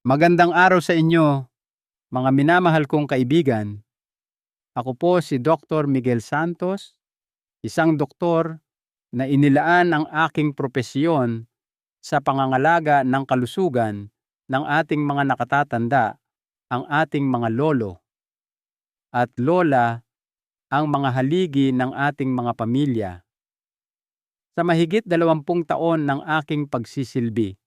Magandang araw sa inyo, mga minamahal kong kaibigan. Ako po si Dr. Miguel Santos, isang doktor na inilaan ang aking propesyon sa pangangalaga ng kalusugan ng ating mga nakatatanda, ang ating mga lolo at lola, ang mga haligi ng ating mga pamilya. Sa mahigit 20 taon ng aking pagsisilbi,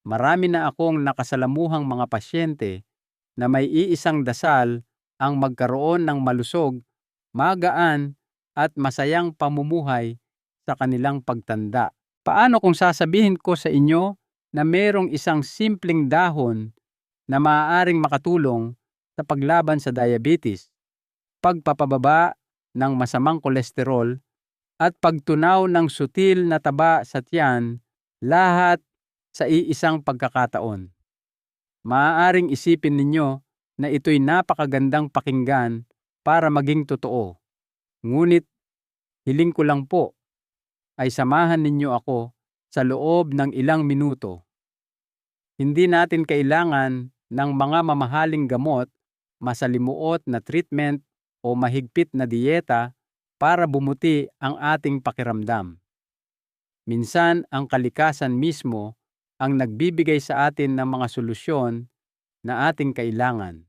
marami na akong nakasalamuhang mga pasyente na may iisang dasal ang magkaroon ng malusog, magaan at masayang pamumuhay sa kanilang pagtanda. Paano kung sasabihin ko sa inyo na mayroong isang simpleng dahon na maaaring makatulong sa paglaban sa diabetes, pagpapababa ng masamang kolesterol at pagtunaw ng sutil na taba sa tiyan, lahat sa iisang pagkakataon? Maaaring isipin ninyo na ito'y napakagandang pakinggan para maging totoo. Ngunit hiling ko lang po ay samahan ninyo ako sa loob ng ilang minuto. Hindi natin kailangan ng mga mamahaling gamot, masalimuot na treatment o mahigpit na dieta para bumuti ang ating pakiramdam. Minsan ang kalikasan mismo ang nagbibigay sa atin ng mga solusyon na ating kailangan.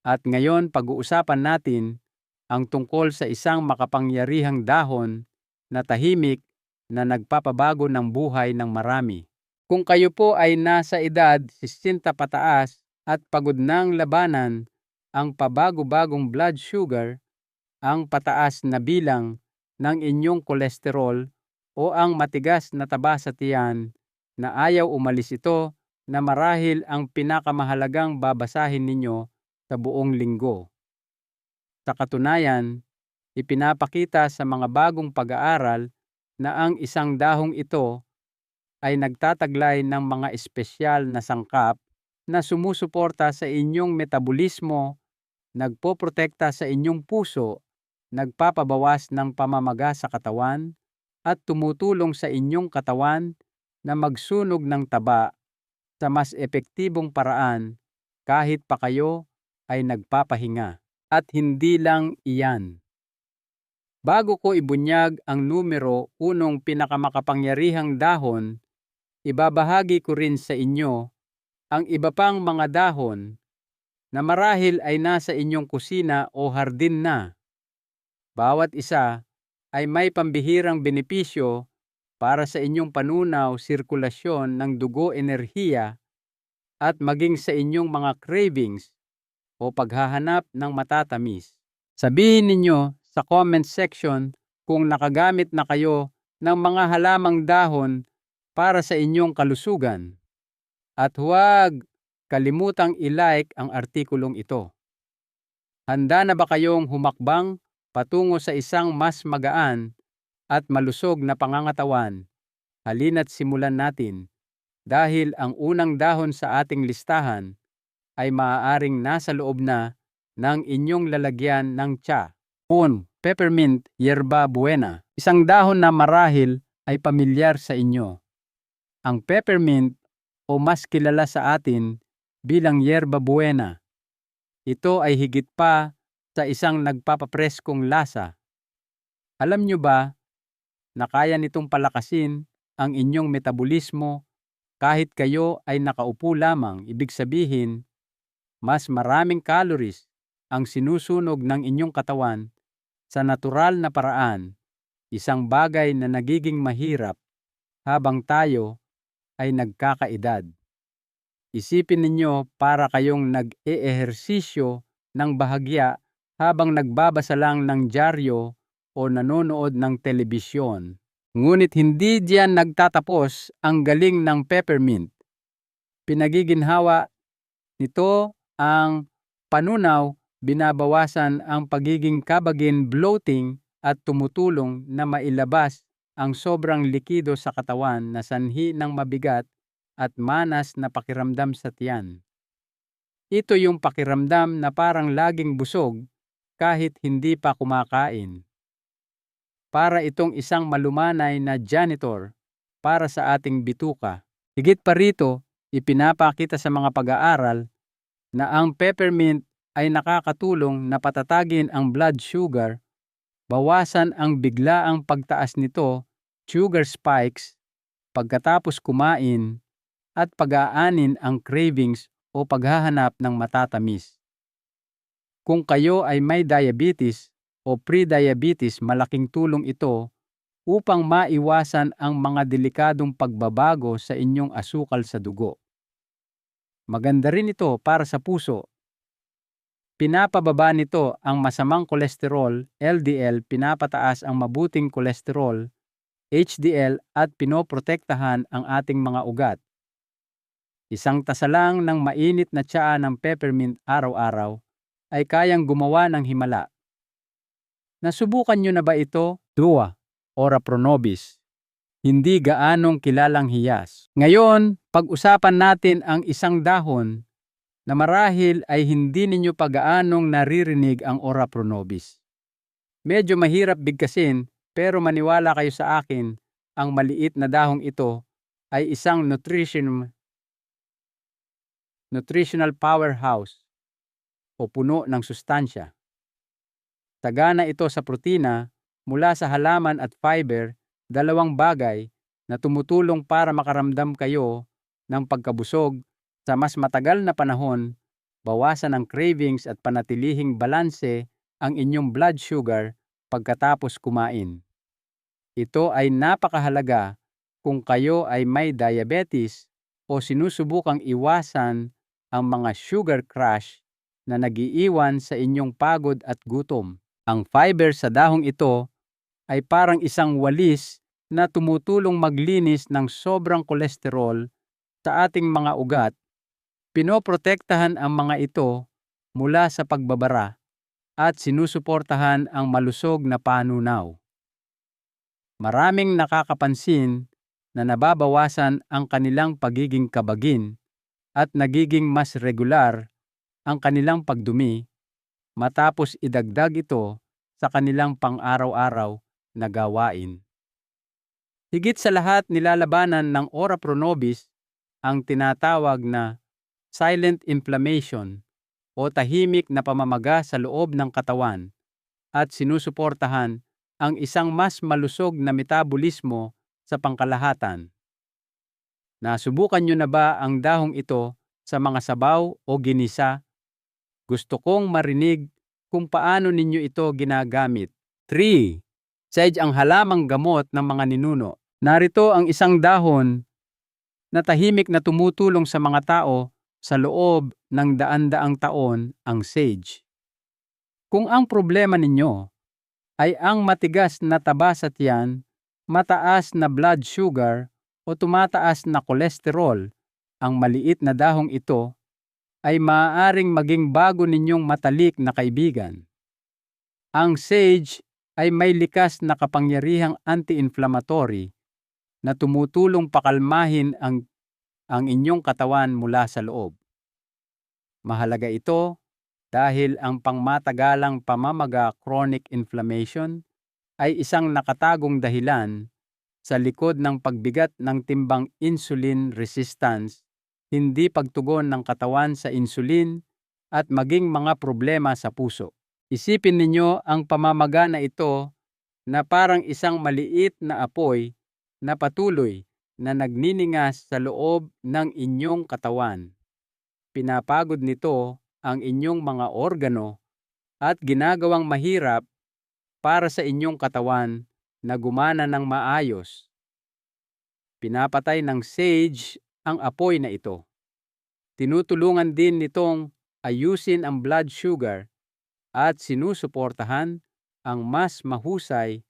At ngayon pag-uusapan natin ang tungkol sa isang makapangyarihang dahon na tahimik na nagpapabago ng buhay ng marami. Kung kayo po ay nasa edad 60 pataas at pagod ng labanan ang pabago-bagong blood sugar, ang pataas na bilang ng inyong kolesterol o ang matigas na taba sa tiyan na ayaw umalis, ito na marahil ang pinakamahalagang babasahin ninyo sa buong linggo. Sa katunayan, ipinapakita sa mga bagong pag-aaral na ang isang dahong ito ay nagtataglay ng mga espesyal na sangkap na sumusuporta sa inyong metabolismo, nagpoprotekta sa inyong puso, nagpapabawas ng pamamaga sa katawan, at tumutulong sa inyong katawan na magsunog ng taba sa mas epektibong paraan kahit pa kayo ay nagpapahinga. At hindi lang iyan. Bago ko ibunyag ang numero 1 pinakamakapangyarihang dahon, ibabahagi ko rin sa inyo ang iba pang mga dahon na marahil ay nasa inyong kusina o hardin na. Bawat isa ay may pambihirang benepisyo para sa inyong panunaw, sirkulasyon ng dugo, enerhiya, at maging sa inyong mga cravings o paghahanap ng matatamis. Sabihin ninyo sa comment section kung nakagamit na kayo ng mga halamang dahon para sa inyong kalusugan. At huwag kalimutang i-like ang artikulong ito. Handa na ba kayong humakbang patungo sa isang mas magaan at malusog na pangangatawan? Halina't simulan natin, dahil ang unang dahon sa ating listahan ay maaaring nasa loob na ng inyong lalagyan ng tsa. Peppermint yerba buena. Isang dahon na marahil ay pamilyar sa inyo. Ang peppermint, o mas kilala sa atin bilang yerba buena, ito ay higit pa sa isang nagpapapreskong lasa. Alam nyo ba na kaya nitong palakasin ang inyong metabolismo kahit kayo ay nakaupo lamang? Ibig sabihin, mas maraming calories ang sinusunog ng inyong katawan sa natural na paraan, isang bagay na nagiging mahirap habang tayo ay nagkakaedad. Isipin ninyo para kayong nag-eehersisyo ng bahagya habang nagbabasa lang ng dyaryo o nanonood ng telebisyon. Ngunit hindi diyan nagtatapos ang galing ng peppermint. Pinagiginhawa nito ang panunaw, binabawasan ang pagiging kabagin, bloating, at tumutulong na mailabas ang sobrang likido sa katawan na sanhi ng mabigat at manas na pakiramdam sa tiyan. Ito yung pakiramdam na parang laging busog kahit hindi pa kumakain. Para itong isang malumanay na janitor para sa ating bituka. Higit pa rito, Ipinapakita sa mga pag-aaral na ang peppermint ay nakakatulong na patatagin ang blood sugar, bawasan ang biglaang pagtaas nito, sugar spikes, pagkatapos kumain, at pag-aanin ang cravings o paghahanap ng matatamis. Kung kayo ay may diabetes o pre-diabetes, malaking tulong ito upang maiwasan ang mga delikadong pagbabago sa inyong asukal sa dugo. Maganda rin ito para sa puso. Pinapababa nito ang masamang kolesterol, LDL, pinapataas ang mabuting kolesterol, HDL, at pinoprotektahan ang ating mga ugat. Isang tasa lang ng mainit na tsaa ng peppermint araw-araw ay kayang gumawa ng himala. Nasubukan nyo na ba ito? Dua, Ora pro nobis. Hindi gaanong kilalang hiyas. Ngayon, pag-usapan natin ang isang dahon na marahil ay hindi ninyo pa gaanong naririnig ang ora pro nobis. Medyo mahirap bigkasin, pero maniwala kayo sa akin, ang maliit na dahong ito ay isang nutritional powerhouse o puno ng sustansya. Sagana ito sa protina mula sa halaman at fiber, dalawang bagay na tumutulong para makaramdam kayo ng pagkabusog sa mas matagal na panahon, bawasan ang cravings at panatilihing balanse ang inyong blood sugar pagkatapos kumain. Ito ay napakahalaga kung kayo ay may diabetes o sinusubukang iwasan ang mga sugar crash na nagiiwan sa inyong pagod at gutom. Ang fiber sa dahong ito ay parang isang walis na tumutulong maglinis ng sobrang kolesterol sa ating mga ugat. Pinoprotektahan ang mga ito mula sa pagbabara at sinusuportahan ang malusog na panunaw. Maraming nakakapansin na nababawasan ang kanilang pagiging kabagin at nagiging mas regular ang kanilang pagdumi matapos idagdag ito sa kanilang pang-araw-araw na gawain. Higit sa lahat, nilalabanan ng ora pro nobis ang tinatawag na silent inflammation o tahimik na pamamaga sa loob ng katawan at sinusuportahan ang isang mas malusog na metabolismo sa pangkalahatan. Nasubukan nyo na ba ang dahong ito sa mga sabaw o ginisa? Gusto kong marinig kung paano ninyo ito ginagamit. 3. Sage ang halamang gamot ng mga ninuno. Narito ang isang dahon na tahimik na tumutulong sa mga tao sa loob ng daan-daang taon, ang sage. Kung ang problema ninyo ay ang matigas na taba sa tiyan, mataas na blood sugar o tumataas na kolesterol, ang maliit na dahong ito ay maaaring maging bago ninyong matalik na kaibigan. Ang sage ay may likas na kapangyarihang anti-inflammatory na tumutulong pakalmahin ang inyong katawan mula sa loob. Mahalaga ito dahil ang pangmatagalang pamamaga, chronic inflammation, ay isang nakatagong dahilan sa likod ng pagbigat ng timbang insulin resistance, hindi pagtugon ng katawan sa insulin, at maging mga problema sa puso. Isipin ninyo ang pamamaga na ito na parang isang maliit na apoy na patuloy na nagniningas sa loob ng inyong katawan. Pinapagod nito ang inyong mga organo at ginagawang mahirap para sa inyong katawan na gumana ng maayos. Pinapatay ng sage ang apoy na ito. Tinutulungan din nitong ayusin ang blood sugar at sinusuportahan ang mas mahusay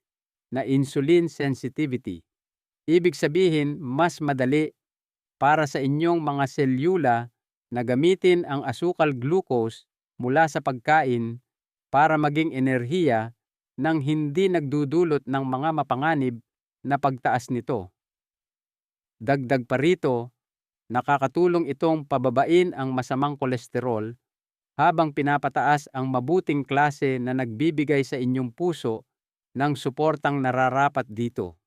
na insulin sensitivity. Ibig sabihin, mas madali para sa inyong mga selula na gamitin ang asukal glucose mula sa pagkain para maging enerhiya nang hindi nagdudulot ng mga mapanganib na pagtaas nito. Dagdag pa rito, nakakatulong itong pababain ang masamang kolesterol habang pinapataas ang mabuting klase na nagbibigay sa inyong puso ng suportang nararapat dito.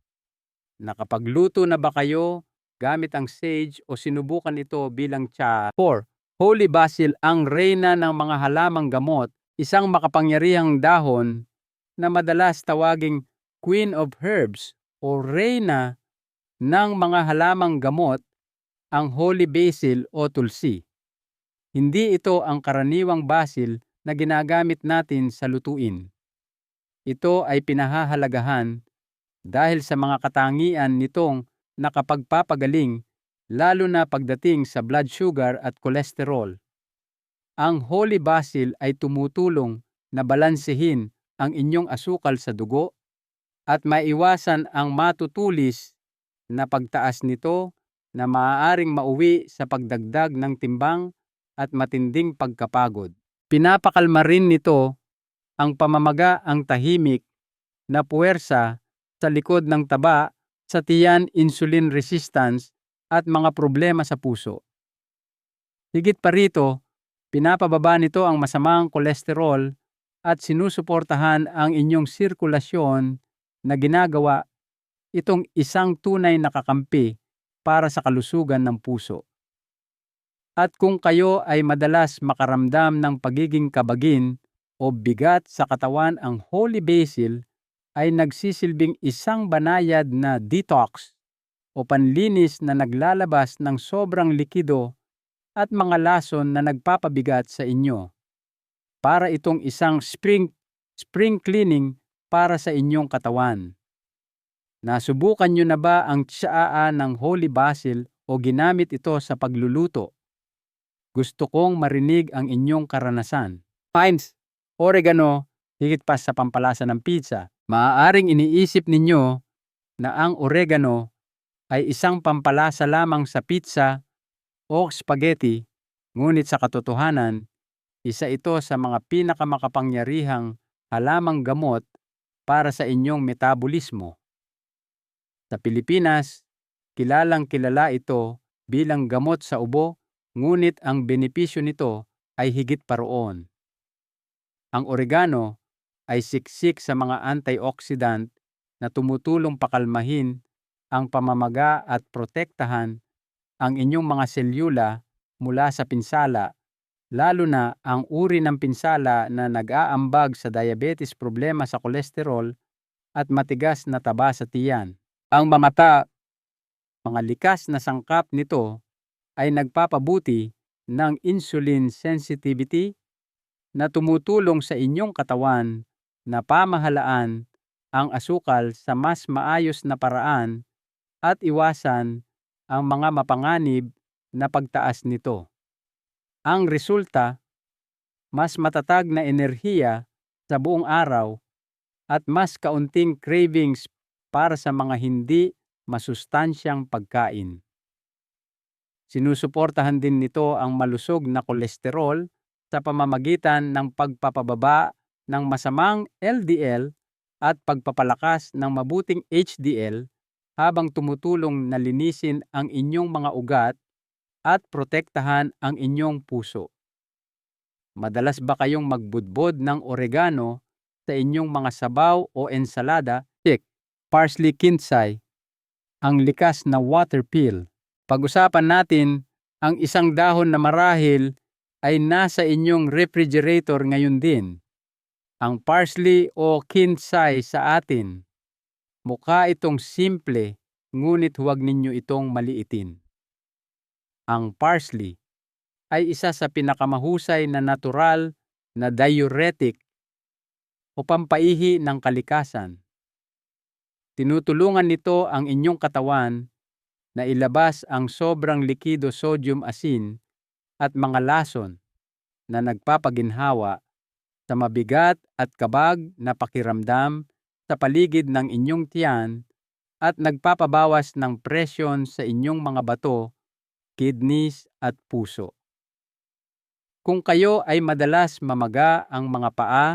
Nakapagluto na ba kayo gamit ang sage o sinubukan ito bilang tsa. 4. Holy basil ang reyna ng mga halamang gamot, isang makapangyarihang dahon na madalas tawaging Queen of Herbs o reyna ng mga halamang gamot. Ang holy basil o tulsi, hindi ito ang karaniwang basil na ginagamit natin sa lutuin. Ito ay pinahahalagahan dahil sa mga katangian nitong nakapagpapagaling, lalo na pagdating sa blood sugar at kolesterol. Ang holy basil ay tumutulong na balansehin ang inyong asukal sa dugo at maiwasan ang matutulis na pagtaas nito na maaaring mauwi sa pagdagdag ng timbang at matinding pagkapagod. Pinapakalma rin nito ang pamamaga-ang tahimik na puwersa sa likod ng taba, sa tiyan, insulin resistance at mga problema sa puso. Higit pa rito, pinapababa nito ang masamang kolesterol at sinusuportahan ang inyong sirkulasyon na ginagawa itong isang tunay na kakampi para sa kalusugan ng puso. At kung kayo ay madalas makaramdam ng pagiging kabagin o bigat sa katawan, ang holy basil ay nagsisilbing isang banayad na detox o panlinis na naglalabas ng sobrang likido at mga lason na nagpapabigat sa inyo. Para itong isang spring cleaning para sa inyong katawan. Nasubukan nyo na ba ang tsaa ng holy basil o ginamit ito sa pagluluto? Gusto kong marinig ang inyong karanasan. Pines, oregano, higit pa sa pampalasa ng pizza. Maaaring iniisip ninyo na ang oregano ay isang pampalasa lamang sa pizza o spaghetti, ngunit sa katotohanan, isa ito sa mga pinakamakapangyarihang halamang gamot para sa inyong metabolismo. Sa Pilipinas, kilalang-kilala ito bilang gamot sa ubo, ngunit ang benepisyo nito ay higit pa roon. Ang oregano ay siksik sa mga antioxidant na tumutulong pakalmahin ang pamamaga at protektahan ang inyong mga selyula mula sa pinsala, lalo na ang uri ng pinsala na nag-aambag sa diabetes, problema sa kolesterol at matigas na taba sa tiyan. Ang mga likas na sangkap nito ay nagpapabuti ng insulin sensitivity na tumutulong sa inyong katawan na pamahalaan ang asukal sa mas maayos na paraan at iwasan ang mga mapanganib na pagtaas nito. Ang resulta, mas matatag na enerhiya sa buong araw at mas kaunting cravings para sa mga hindi masustansyang pagkain. Sinusuportahan din nito ang malusog na kolesterol sa pamamagitan ng pagpapababa ng masamang LDL at pagpapalakas ng mabuting HDL, habang tumutulong na linisin ang inyong mga ugat at protektahan ang inyong puso. Madalas ba kayong magbudbod ng oregano sa inyong mga sabaw o ensalada? Check. Parsley kinsay, ang likas na water pill. Pag-usapan natin ang isang dahon na marahil ay nasa inyong refrigerator ngayon din. Ang parsley o kinsay sa atin. Mukha itong simple, ngunit huwag ninyo itong maliitin. Ang parsley ay isa sa pinakamahusay na natural na diuretic o pampaihi ng kalikasan. Tinutulungan nito ang inyong katawan na ilabas ang sobrang likido sodium asin at mga lason na nagpapaginhawa sa mabigat at kabag na pakiramdam sa paligid ng inyong tiyan at nagpapabawas ng presyon sa inyong mga bato, kidneys at puso. Kung kayo ay madalas mamaga ang mga paa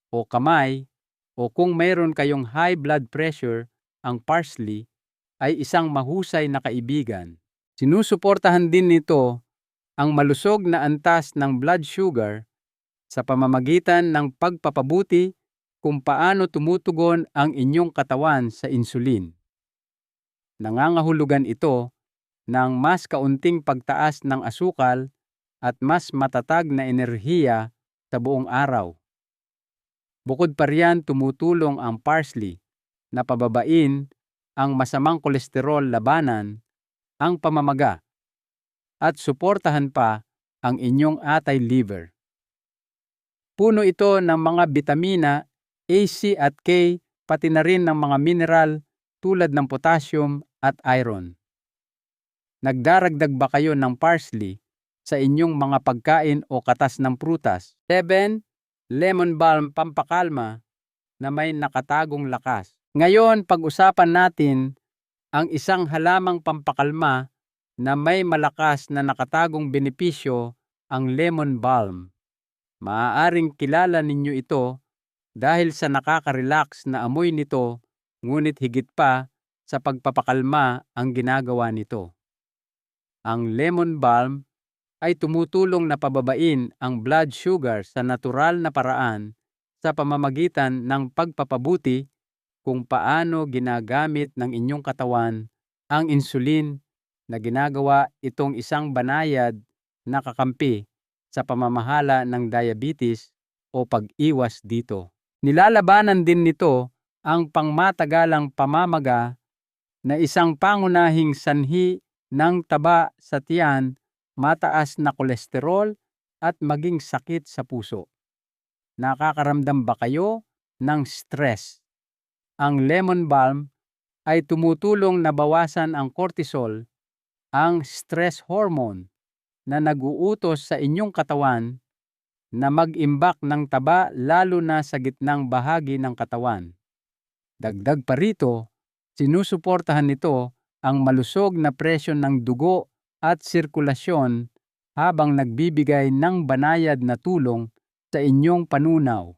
o kamay, o kung mayroon kayong high blood pressure, ang parsley ay isang mahusay na kaibigan. Sinusuportahan din nito ang malusog na antas ng blood sugar sa pamamagitan ng pagpapabuti kung paano tumutugon ang inyong katawan sa insulin. Nangangahulugan ito ng mas kaunting pagtaas ng asukal at mas matatag na enerhiya sa buong araw. Bukod pa riyan, tumutulong ang parsley na pababain ang masamang kolesterol, labanan ang pamamaga, at suportahan pa ang inyong atay liver. Puno ito ng mga bitamina A, C at K, pati na rin ng mga mineral tulad ng potassium at iron. Nagdaragdag ba kayo ng parsley sa inyong mga pagkain o katas ng prutas? 7. Lemon balm, pampakalma na may nakatagong lakas. Ngayon, pag-usapan natin ang isang halamang pampakalma na may malakas na nakatagong benepisyo, ang lemon balm. Maaaring kilala ninyo ito dahil sa nakaka-relax na amoy nito, ngunit higit pa sa pagpapakalma ang ginagawa nito. Ang lemon balm ay tumutulong na pababain ang blood sugar sa natural na paraan sa pamamagitan ng pagpapabuti kung paano ginagamit ng inyong katawan ang insulin na ginagawa itong isang banayad na kakampi sa pamamahala ng diabetes o pag-iwas dito. Nilalabanan din nito ang pangmatagalang pamamaga na isang pangunahing sanhi ng taba sa tiyan, mataas na kolesterol at maging sakit sa puso. Nakakaramdam ba kayo ng stress? Ang lemon balm ay tumutulong na bawasan ang cortisol, ang stress hormone na nag-uutos sa inyong katawan na mag-imbak ng taba, lalo na sa gitnang bahagi ng katawan. Dagdag pa rito, sinusuportahan nito ang malusog na presyon ng dugo at sirkulasyon habang nagbibigay ng banayad na tulong sa inyong panunaw.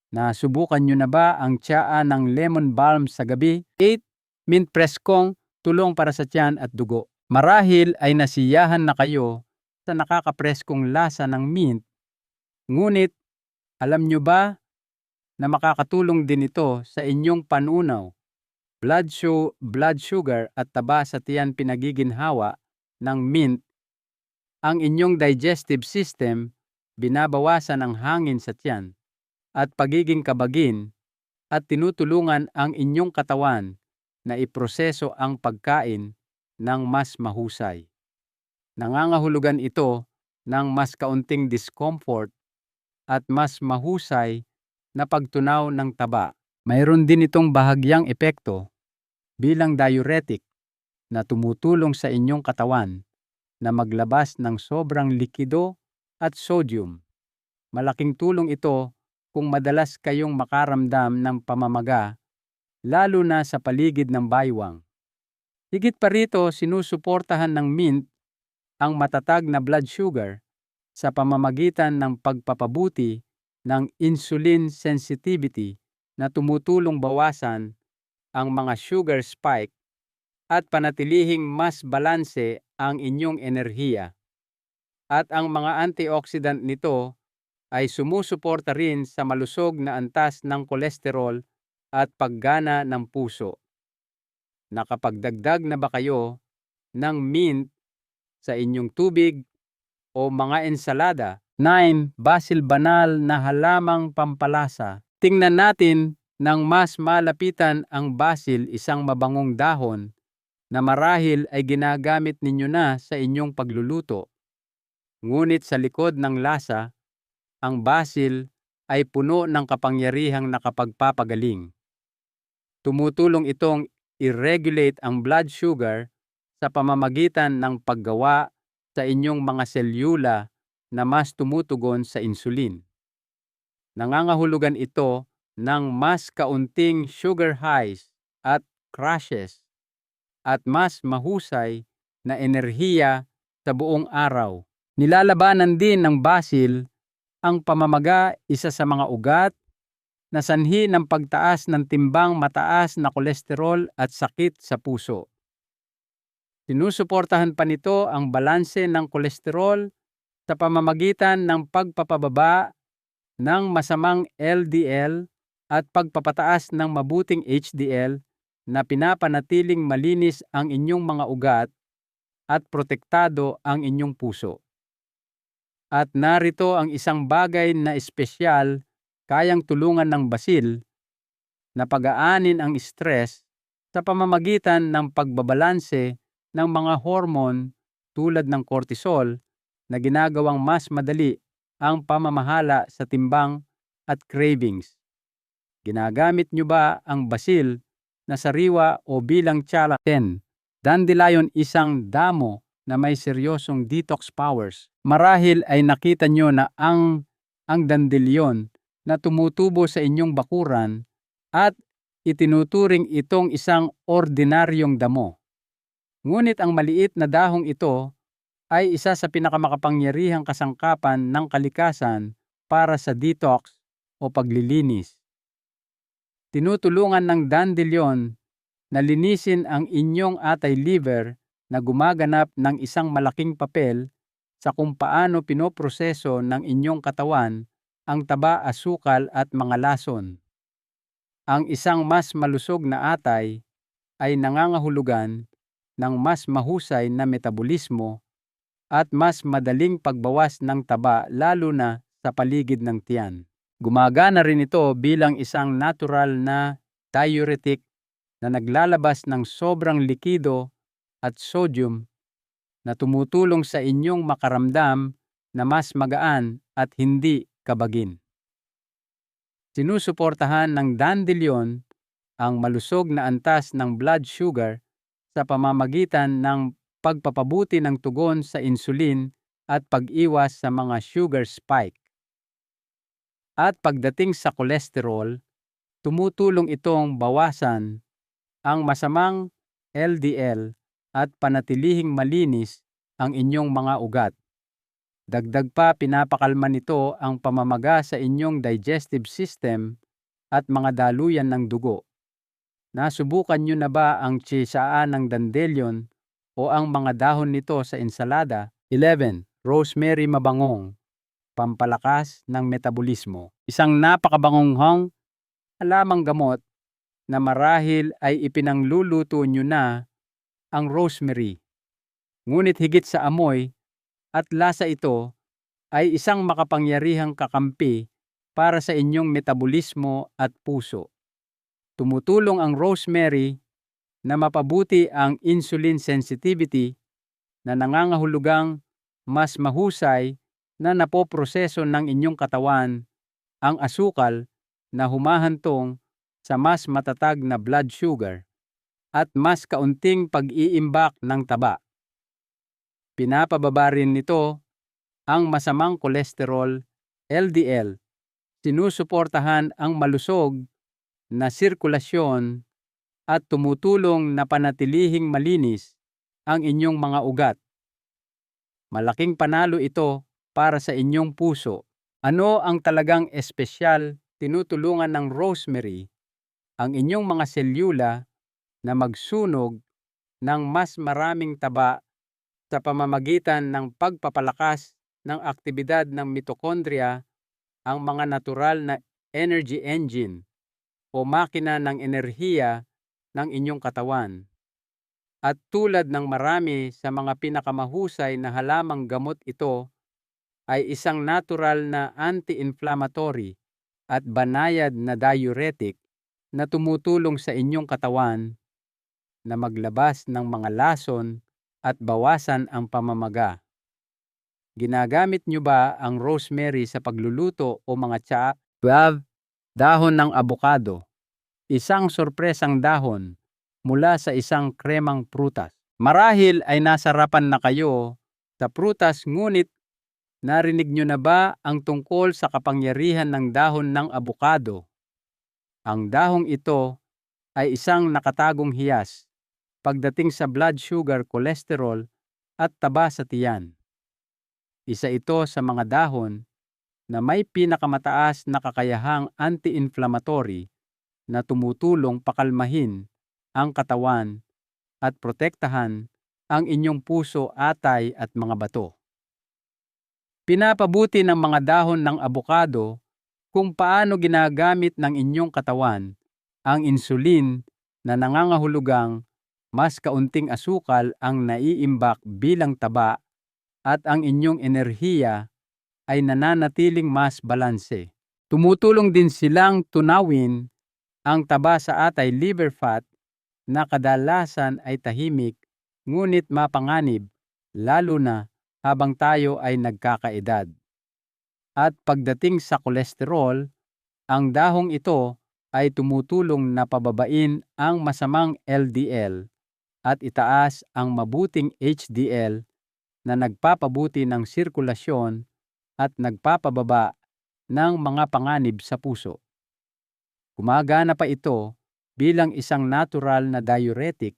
Nasubukan nyo na ba ang tsaa ng lemon balm sa gabi? 8. Mint preskong, tulong para sa tiyan at dugo. Marahil ay nasiyahan na kayo sa nakakapreskong lasa ng mint, ngunit alam nyo ba na makakatulong din ito sa inyong panunaw, blood sugar at taba sa tiyan? Pinagiginhawa ng mint ang inyong digestive system, binabawasan ang hangin sa tiyan at pagiging kabagin, at tinutulungan ang inyong katawan na iproseso ang pagkain ng mas mahusay. Nangangahulugan ito ng mas kaunting discomfort at mas mahusay na pagtunaw ng taba. Mayroon din itong bahagyang epekto bilang diuretic na tumutulong sa inyong katawan na maglabas ng sobrang likido at sodium. Malaking tulong ito kung madalas kayong makaramdam ng pamamaga, lalo na sa paligid ng baywang. Higit pa rito, sinusuportahan ng mint ang matatag na blood sugar sa pamamagitan ng pagpapabuti ng insulin sensitivity na tumutulong bawasan ang mga sugar spike at panatilihing mas balanse ang inyong enerhiya. At ang mga antioxidant nito ay sumusuporta rin sa malusog na antas ng kolesterol at paggana ng puso. Nakapagdagdag na ba kayo ng mint sa inyong tubig o mga ensalada? 9. Basil, banal na halamang pampalasa. Tingnan natin ng mas malapitan ang basil, isang mabangong dahon na marahil ay ginagamit ninyo na sa inyong pagluluto. Ngunit sa likod ng lasa, ang basil ay puno ng kapangyarihang nakapagpapagaling. Tumutulong itong i-regulate ang blood sugar sa pamamagitan ng paggawa sa inyong mga selula na mas tumutugon sa insulin. Nangangahulugan ito ng mas kaunting sugar highs at crashes at mas mahusay na enerhiya sa buong araw. Nilalabanan din ng basil ang pamamaga, isa sa mga ugat na sanhi ng pagtaas ng timbang, mataas na kolesterol at sakit sa puso. Sinusuportahan pa nito ang balanse ng kolesterol sa pamamagitan ng pagpapababa ng masamang LDL at pagpapataas ng mabuting HDL na pinapanatiling malinis ang inyong mga ugat at protektado ang inyong puso. At narito ang isang bagay na espesyal kayang tulungan ng basil na pagaanin ang stress sa pamamagitan ng pagbabalanse ng mga hormone tulad ng cortisol na ginagawang mas madali ang pamamahala sa timbang at cravings. Ginagamit nyo ba ang basil na sariwa o bilang tsala? 10. Dandelion isang damo na may seryosong detox powers. Marahil ay nakita nyo na ang dandelion na tumutubo sa inyong bakuran at itinuturing itong isang ordinaryong damo. Ngunit ang maliit na dahong ito ay isa sa pinakamakapangyarihang kasangkapan ng kalikasan para sa detox o paglilinis. Tinutulungan ng dandelion na linisin ang inyong atay liver na gumaganap ng isang malaking papel sa kung paano pinoproseso ng inyong katawan ang taba, asukal at mga lason. Ang isang mas malusog na atay ay nangangahulugan ng mas mahusay na metabolismo at mas madaling pagbawas ng taba lalo na sa paligid ng tiyan. Gumagana rin ito bilang isang natural na diuretic na naglalabas ng sobrang likido at sodium na tumutulong sa inyong makaramdam na mas magaan at hindi kabagin. Sinusuportahan ng dandelion ang malusog na antas ng blood sugar sa pamamagitan ng pagpapabuti ng tugon sa insulin at pag-iwas sa mga sugar spike. At pagdating sa kolesterol, tumutulong itong bawasan ang masamang LDL at panatilihing malinis ang inyong mga ugat. Dagdag pa, pinapakalma nito ang pamamaga sa inyong digestive system at mga daluyan ng dugo. Nasubukan nyo na ba ang tsisaan ng dandelion o ang mga dahon nito sa ensalada? 11. Rosemary mabangong, pampalakas ng metabolismo. Isang napakabangong halamang gamot na marahil ay ipinangluluto nyo na ang rosemary. Ngunit higit sa amoy at lasa ito ay isang makapangyarihang kakampi para sa inyong metabolismo at puso. Tumutulong ang rosemary na mapabuti ang insulin sensitivity na nangangahulugang mas mahusay na napoproseso ng inyong katawan ang asukal na humahantong sa mas matatag na blood sugar at mas kaunting pag-iimbak ng taba. Pinapababa rin nito ang masamang kolesterol, LDL. Sinusuportahan ang malusog na sirkulasyon at tumutulong na panatilihing malinis ang inyong mga ugat. Malaking panalo ito para sa inyong puso. Ano ang talagang espesyal? Tinutulungan ng rosemary ang inyong mga selula na magsunog ng mas maraming taba sa pamamagitan ng pagpapalakas ng aktibidad ng mitokondria, ang mga natural na energy engine o makina ng enerhiya ng inyong katawan. At tulad ng marami sa mga pinakamahusay na halamang gamot, ito ay isang natural na anti-inflammatory at banayad na diuretic na tumutulong sa inyong katawan na maglabas ng mga lason at bawasan ang pamamaga. Ginagamit nyo ba ang rosemary sa pagluluto o mga tsa? 12. Dahon ng abokado. Isang sorpresang dahon mula sa isang kremang prutas. Marahil ay nasarapan na kayo sa prutas, ngunit narinig nyo na ba ang tungkol sa kapangyarihan ng dahon ng abokado? Ang dahong ito ay isang nakatagong hiyas pagdating sa blood sugar, cholesterol at taba sa tiyan. Isa ito sa mga dahon na may pinakamataas na kakayahang anti-inflammatory na tumutulong pakalmahin ang katawan at protektahan ang inyong puso, atay at mga bato. Pinapabuti ng mga dahon ng abokado kung paano ginagamit ng inyong katawan ang insulin na nangangahulugang mas kaunting asukal ang naiimbak bilang taba at ang inyong enerhiya ay nananatiling mas balanse. Tumutulong din silang tunawin ang taba sa atay liver fat na kadalasan ay tahimik ngunit mapanganib lalo na habang tayo ay nagkakaedad. At pagdating sa kolesterol, ang dahong ito ay tumutulong na pababain ang masamang LDL at itaas ang mabuting HDL na nagpapabuti ng sirkulasyon at nagpapababa ng mga panganib sa puso. Gumagana pa ito bilang isang natural na diuretic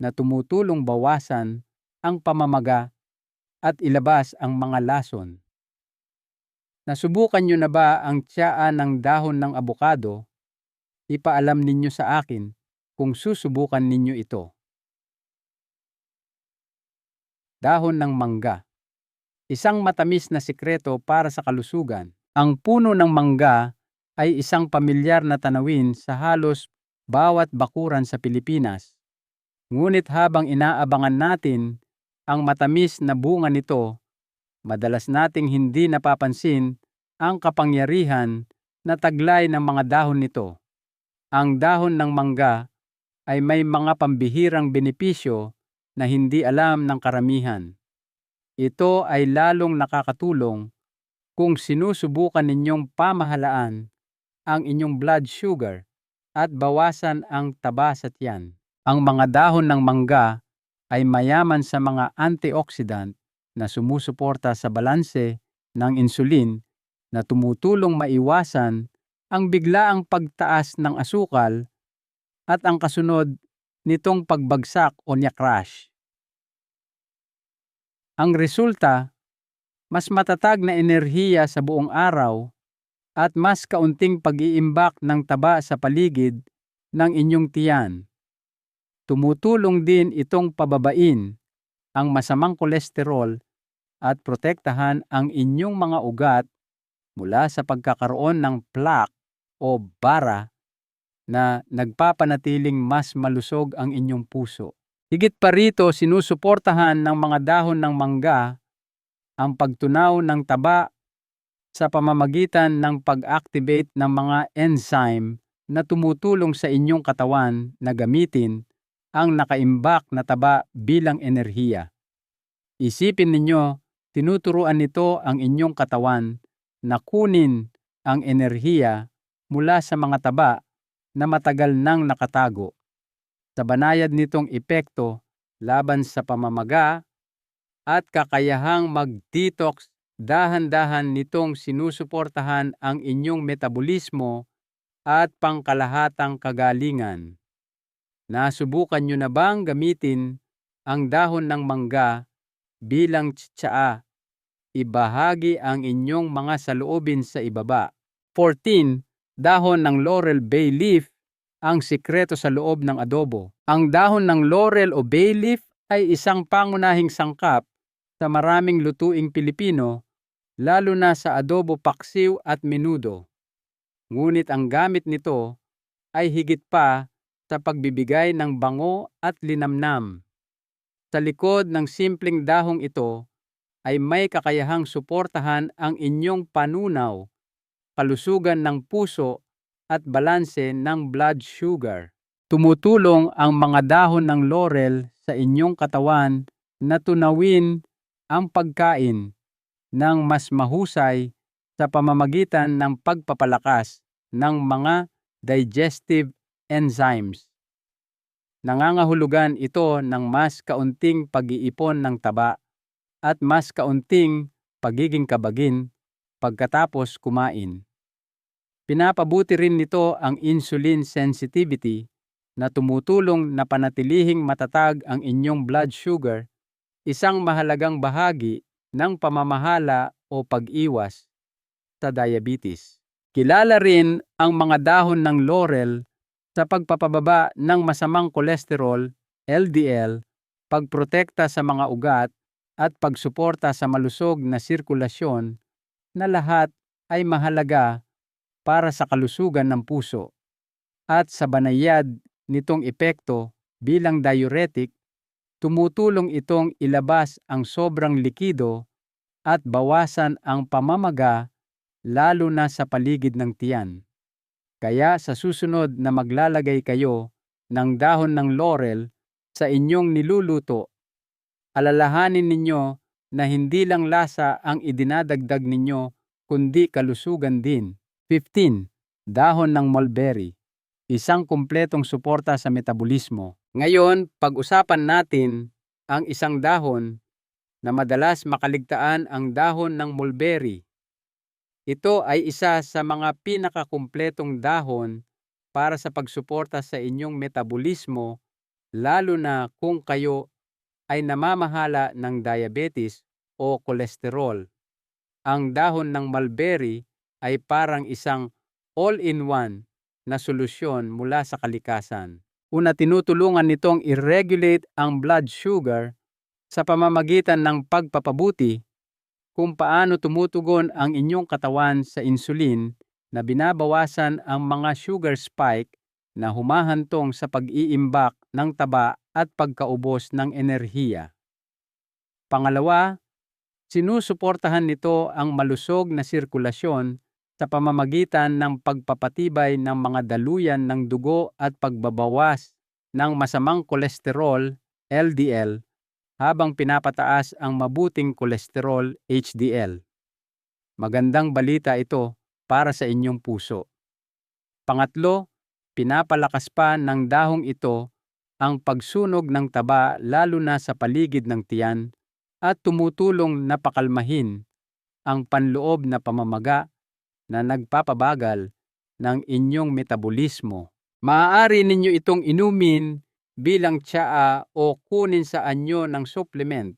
na tumutulong bawasan ang pamamaga at ilabas ang mga lason. Nasubukan nyo na ba ang tiyaan ng dahon ng abokado? Ipaalam ninyo sa akin kung susubukan ninyo ito. Dahon ng mangga. Isang matamis na sikreto para sa kalusugan. Ang puno ng mangga ay isang pamilyar na tanawin sa halos bawat bakuran sa Pilipinas. Ngunit habang inaabangan natin ang matamis na bunga nito, madalas nating hindi napapansin ang kapangyarihan na taglay ng mga dahon nito. Ang dahon ng mangga ay may mga pambihirang benepisyo na hindi alam ng karamihan. Ito ay lalong nakakatulong kung sinusubukan ninyong pamahalaan ang inyong blood sugar at bawasan ang taba sa tiyan. Ang mga dahon ng mangga ay mayaman sa mga antioxidant na sumusuporta sa balanse ng insulin na tumutulong maiwasan ang biglaang pagtaas ng asukal at ang kasunod nitong pagbagsak o crash. Ang resulta, mas matatag na enerhiya sa buong araw at mas kaunting pag-iimbak ng taba sa paligid ng inyong tiyan. Tumutulong din itong pababain ang masamang kolesterol at protektahan ang inyong mga ugat mula sa pagkakaroon ng plaque o bara na nagpapanatiling mas malusog ang inyong puso. Higit pa rito, sinusuportahan ng mga dahon ng mangga ang pagtunaw ng taba sa pamamagitan ng pag-activate ng mga enzyme na tumutulong sa inyong katawan na gamitin ang nakaimbak na taba bilang enerhiya. Isipin ninyo, tinuturuan nito ang inyong katawan na kunin ang enerhiya mula sa mga taba na matagal nang nakatago. Sa banayad nitong epekto laban sa pamamaga at kakayahang mag-detox, dahan-dahan nitong sinusuportahan ang inyong metabolismo at pangkalahatang kagalingan. Nasubukan nyo na bang gamitin ang dahon ng mangga bilang tsaa? Ibahagi ang inyong mga saloobin sa ibaba. 14. Dahon ng laurel bay leaf, ang sikreto sa loob ng adobo. Ang dahon ng laurel o bay leaf ay isang pangunahing sangkap sa maraming lutuing Pilipino, lalo na sa adobo paksiw at menudo. Ngunit ang gamit nito ay higit pa sa pagbibigay ng bango at linamnam. Sa likod ng simpleng dahong ito ay may kakayahang suportahan ang inyong panunaw, kalusugan ng puso at balanse ng blood sugar. Tumutulong ang mga dahon ng laurel sa inyong katawan na tunawin ang pagkain ng mas mahusay sa pamamagitan ng pagpapalakas ng mga digestive enzymes. Nangangahulugan ito ng mas kaunting pag-iipon ng taba at mas kaunting pagiging kabagin pagkatapos kumain. Pinapabuti rin nito ang insulin sensitivity na tumutulong na panatilihing matatag ang inyong blood sugar, isang mahalagang bahagi ng pamamahala o pag-iwas sa diabetes. Kilala rin ang mga dahon ng laurel sa pagpapababa ng masamang kolesterol, LDL, pagprotekta sa mga ugat, at pagsuporta sa malusog na sirkulasyon na lahat ay mahalaga para sa kalusugan ng puso. At sa banayad nitong epekto, Bilang diuretic, tumutulong itong ilabas ang sobrang likido at bawasan ang pamamaga lalo na sa paligid ng tiyan. Kaya sa susunod na maglalagay kayo ng dahon ng laurel sa inyong niluluto, alalahanin ninyo na hindi lang lasa ang idinadagdag ninyo kundi kalusugan din. 15. Dahon ng mulberry. Isang kumpletong suporta sa metabolismo. Ngayon, pag-usapan natin ang isang dahon na madalas makaligtaan ang dahon ng mulberry. Ito ay isa sa mga pinakakumpletong dahon para sa pagsuporta sa inyong metabolismo, lalo na kung kayo ay namamahala ng diabetes o kolesterol. Ang dahon ng mulberry ay parang isang all-in-one na solusyon mula sa kalikasan. Una, tinutulungan nitong i-regulate ang blood sugar sa pamamagitan ng pagpapabuti kung paano tumutugon ang inyong katawan sa insulin na binabawasan ang mga sugar spike na humahantong sa pag-iimbak ng taba at pagkaubos ng enerhiya. Pangalawa, sinusuportahan nito ang malusog na sirkulasyon sa pamamagitan ng pagpapatibay ng mga daluyan ng dugo at pagbabawas ng masamang kolesterol LDL habang pinapataas ang mabuting kolesterol HDL. Magandang balita ito para sa inyong puso. Pangatlo, pinapalakas pa ng dahong ito ang pagsunog ng taba lalo na sa paligid ng tiyan at tumutulong na pakalmahin ang panloob na pamamaga na nagpapabagal ng inyong metabolismo. Maaari ninyo itong inumin bilang tsaa o kunin sa anyo ng supplement.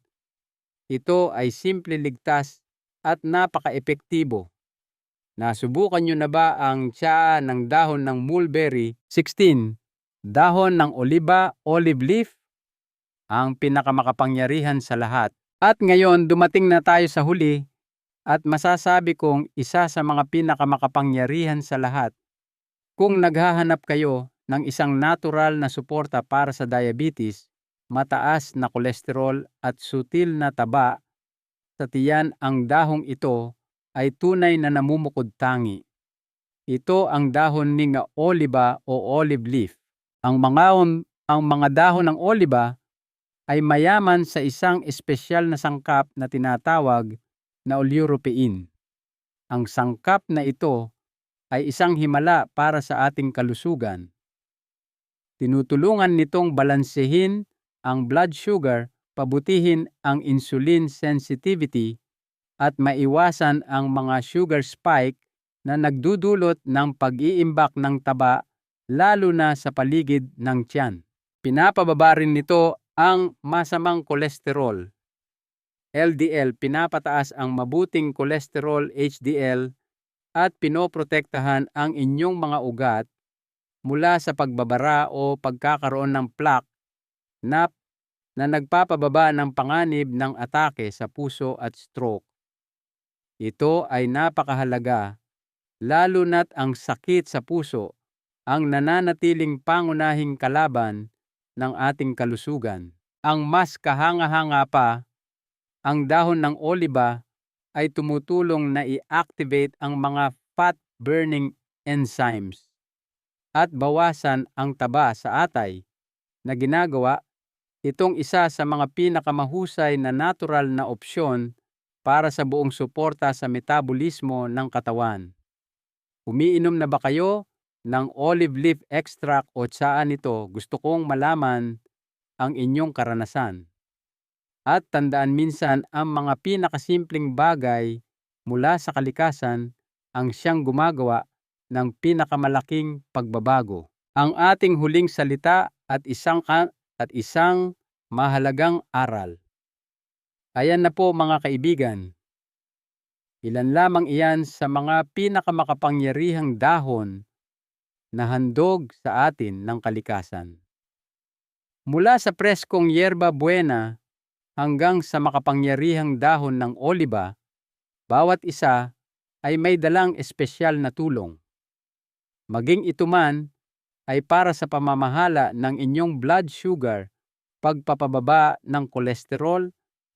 Ito ay simple, ligtas at napaka-epektibo. Nasubukan nyo na ba ang tsaa ng dahon ng mulberry? 16. Dahon ng oliba, olive leaf, ang pinakamakapangyarihan sa lahat. At ngayon, dumating na tayo sa huli at masasabi kong isa sa mga pinakamakapangyarihan sa lahat. Kung naghahanap kayo ng isang natural na suporta para sa diabetes, mataas na kolesterol at sutil na taba sa tiyan, ang dahong ito ay tunay na namumukod-tangi. Ito ang dahon ng oliba o olive leaf. Ang mga dahon ng oliba ay mayaman sa isang espesyal na sangkap na tinatawag na oleuropein. Ang sangkap na ito ay isang himala para sa ating kalusugan. Tinutulungan nitong balansehin ang blood sugar, pabutihin ang insulin sensitivity, at maiwasan ang mga sugar spike na nagdudulot ng pag-iimbak ng taba lalo na sa paligid ng tiyan. Pinapababa rin nito ang masamang kolesterol LDL, pinapataas ang mabuting kolesterol HDL at pinoprotektahan ang inyong mga ugat mula sa pagbabara o pagkakaroon ng plaque na nagpapababa ng panganib ng atake sa puso at stroke. Ito ay napakahalaga lalo na't ang sakit sa puso ang nananatiling pangunahing kalaban ng ating kalusugan. Ang mas kahanga-hanga pa, ang dahon ng oliba ay tumutulong na i-activate ang mga fat-burning enzymes at bawasan ang taba sa atay na ginagawa itong isa sa mga pinakamahusay na natural na opsyon para sa buong suporta sa metabolismo ng katawan. Umiinom na ba kayo ng olive leaf extract o tsaa nito? Gusto kong malaman ang inyong karanasan. At tandaan, minsan ang mga pinakasimpleng bagay mula sa kalikasan ang siyang gumagawa ng pinakamalaking pagbabago. Ang ating huling salita at isang mahalagang aral. Ayan na po mga kaibigan. Ilan lamang iyan sa mga pinakamakapangyarihang dahon na handog sa atin ng kalikasan. Mula sa preskong yerba buena hanggang sa makapangyarihang dahon ng oliba, bawat isa ay may dalang espesyal na tulong. Maging ito man ay para sa pamamahala ng inyong blood sugar, pagpapababa ng kolesterol,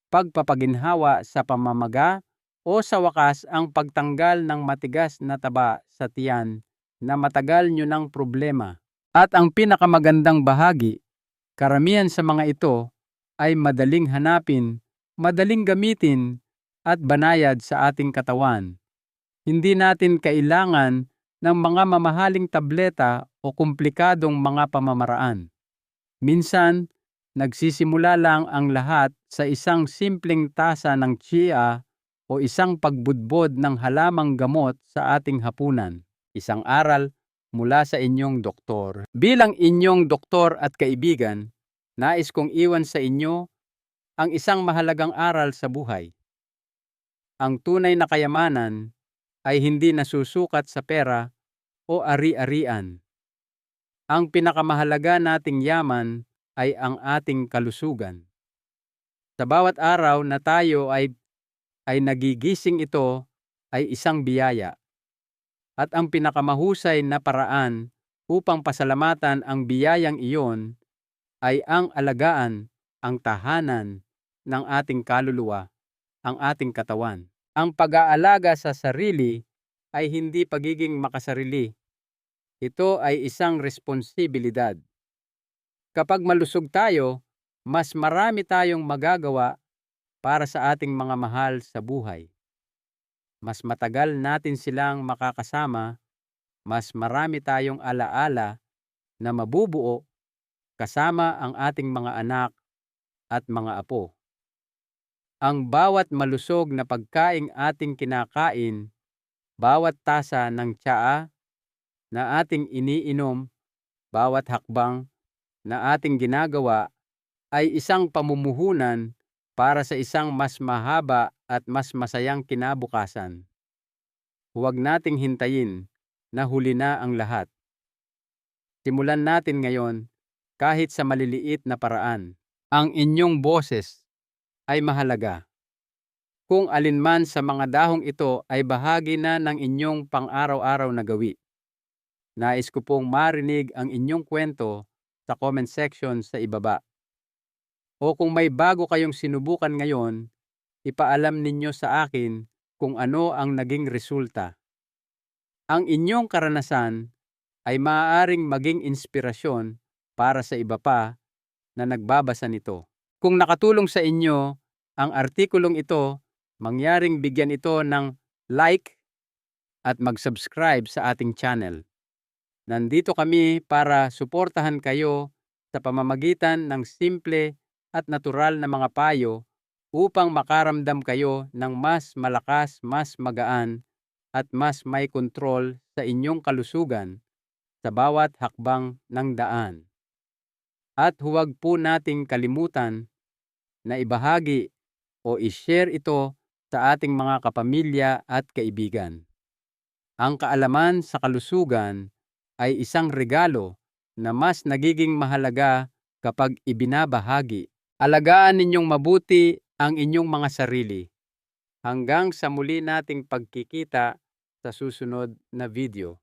pagpapaginhawa sa pamamaga, o sa wakas ang pagtanggal ng matigas na taba sa tiyan na matagal nyo ng problema. At ang pinakamagandang bahagi, karamihan sa mga ito ay madaling hanapin, madaling gamitin, at banayad sa ating katawan. Hindi natin kailangan ng mga mamahaling tableta o komplikadong mga pamamaraan. Minsan, nagsisimula lang ang lahat sa isang simpleng tasa ng chia o isang pagbudbod ng halamang gamot sa ating hapunan. Isang aral mula sa inyong doktor. Bilang inyong doktor at kaibigan, nais kong iwan sa inyo ang isang mahalagang aral sa buhay. Ang tunay na kayamanan ay hindi nasusukat sa pera o ari-arian. Ang pinakamahalaga nating yaman ay ang ating kalusugan. Sa bawat araw na tayo ay nagigising, ito ay isang biyaya. At ang pinakamahusay na paraan upang pasalamatan ang biyayang iyon ay ang alagaan ang tahanan ng ating kaluluwa, ang ating katawan. Ang pag-aalaga sa sarili ay hindi pagiging makasarili. Ito ay isang responsibilidad. Kapag malusog tayo, mas marami tayong magagawa para sa ating mga mahal sa buhay. Mas matagal natin silang makakasama, mas marami tayong alaala na mabubuo kasama ang ating mga anak at mga apo. Ang bawat malusog na pagkaing ating kinakain, bawat tasa ng tsaa na ating iniinom, bawat hakbang na ating ginagawa ay isang pamumuhunan para sa isang mas mahaba at mas masayang kinabukasan. Huwag nating hintayin na huli na ang lahat. Simulan natin ngayon kahit sa maliliit na paraan. Ang inyong boses ay mahalaga. Kung alinman sa mga dahong ito ay bahagi na ng inyong pang-araw-araw na gawi. Nais ko pong marinig ang inyong kwento sa comment section sa ibaba. O kung may bago kayong sinubukan ngayon, ipaalam ninyo sa akin kung ano ang naging resulta. Ang inyong karanasan ay maaaring maging inspirasyon para sa iba pa na nagbabasa nito. Kung nakatulong sa inyo ang artikulong ito, mangyaring bigyan ito ng like at mag-subscribe sa ating channel. Nandito kami para suportahan kayo sa pamamagitan ng simple at natural na mga payo upang makaramdam kayo ng mas malakas, mas magaan, at mas may kontrol sa inyong kalusugan sa bawat hakbang ng daan. At huwag po nating kalimutan na ibahagi o i-share ito sa ating mga kapamilya at kaibigan. Ang kaalaman sa kalusugan ay isang regalo na mas nagiging mahalaga kapag ibinabahagi. Alagaan ninyong mabuti ang inyong mga sarili. Hanggang sa muli nating pagkikita sa susunod na video.